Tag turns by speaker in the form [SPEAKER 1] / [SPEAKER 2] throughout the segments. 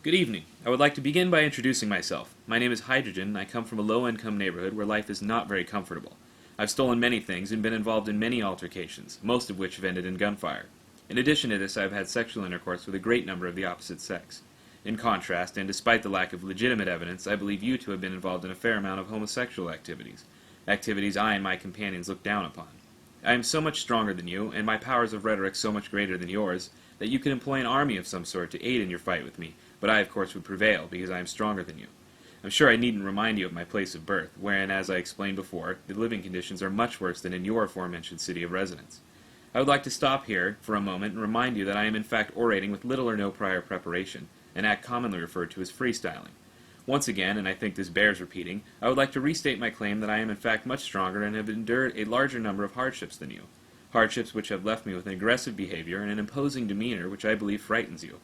[SPEAKER 1] Good evening. I would like to begin by introducing myself. My name is Hydrogen, and I come from a low-income neighborhood where life is not very comfortable. I've stolen many things and been involved in many altercations, most of which have ended in gunfire. In addition to this, I have had sexual intercourse with a great number of the opposite sex. In contrast, and despite the lack of legitimate evidence, I believe you to have been involved in a fair amount of homosexual activities I and my companions look down upon. I am so much stronger than you, and my powers of rhetoric so much greater than yours, that you could employ an army of some sort to aid in your fight with me, but I of course would prevail, because I am stronger than you. I'm sure I needn't remind you of my place of birth, wherein, as I explained before, the living conditions are much worse than in your aforementioned city of residence. I would like to stop here for a moment and remind you that I am in fact orating with little or no prior preparation, an act commonly referred to as freestyling. Once again, and I think this bears repeating, I would like to restate my claim that I am in fact much stronger and have endured a larger number of hardships than you. Hardships which have left me with an aggressive behavior and an imposing demeanor which I believe frightens you.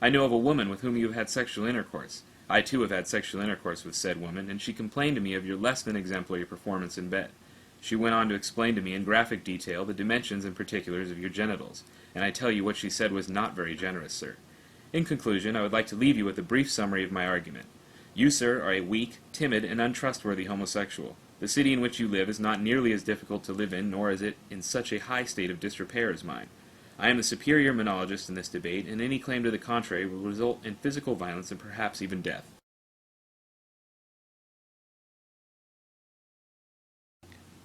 [SPEAKER 1] I know of a woman with whom you have had sexual intercourse. I too have had sexual intercourse with said woman, and she complained to me of your less than exemplary performance in bed. She went on to explain to me in graphic detail the dimensions and particulars of your genitals, and I tell you what she said was not very generous, sir. In conclusion, I would like to leave you with a brief summary of my argument. You, sir, are a weak, timid, and untrustworthy homosexual. The city in which you live is not nearly as difficult to live in, nor is it in such a high state of disrepair as mine. I am the superior monologist in this debate, and any claim to the contrary will result in physical violence and perhaps even death.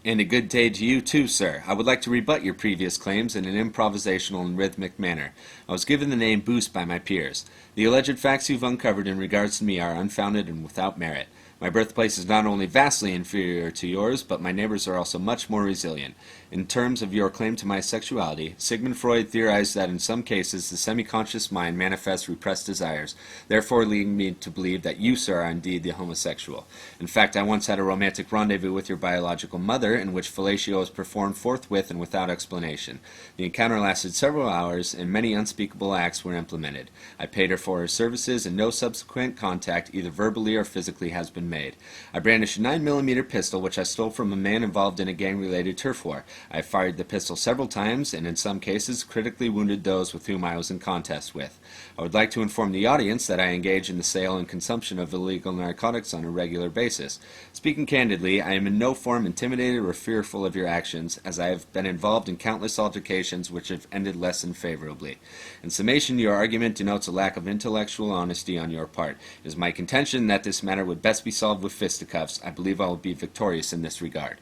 [SPEAKER 2] And a good day to you too, sir. I would like to rebut your previous claims in an improvisational and rhythmic manner. I was given the name Boost by my peers. The alleged facts you've uncovered in regards to me are unfounded and without merit. My birthplace is not only vastly inferior to yours, but my neighbors are also much more resilient. In terms of your claim to my sexuality, Sigmund Freud theorized that in some cases the semi-conscious mind manifests repressed desires, therefore leading me to believe that you, sir, are indeed the homosexual. In fact, I once had a romantic rendezvous with your biological mother, in which fellatio was performed forthwith and without explanation. The encounter lasted several hours, and many unspeakable acts were implemented. I paid her for her services, and no subsequent contact, either verbally or physically, has been made. I brandish a 9mm pistol, which I stole from a man involved in a gang-related turf war. I fired the pistol several times, and in some cases critically wounded those with whom I was in contest with. I would like to inform the audience that I engage in the sale and consumption of illegal narcotics on a regular basis. Speaking candidly, I am in no form intimidated or fearful of your actions, as I have been involved in countless altercations which have ended less than favorably. In summation, your argument denotes a lack of intellectual honesty on your part. It is my contention that this matter would best be solved with fisticuffs. I believe I will be victorious in this regard.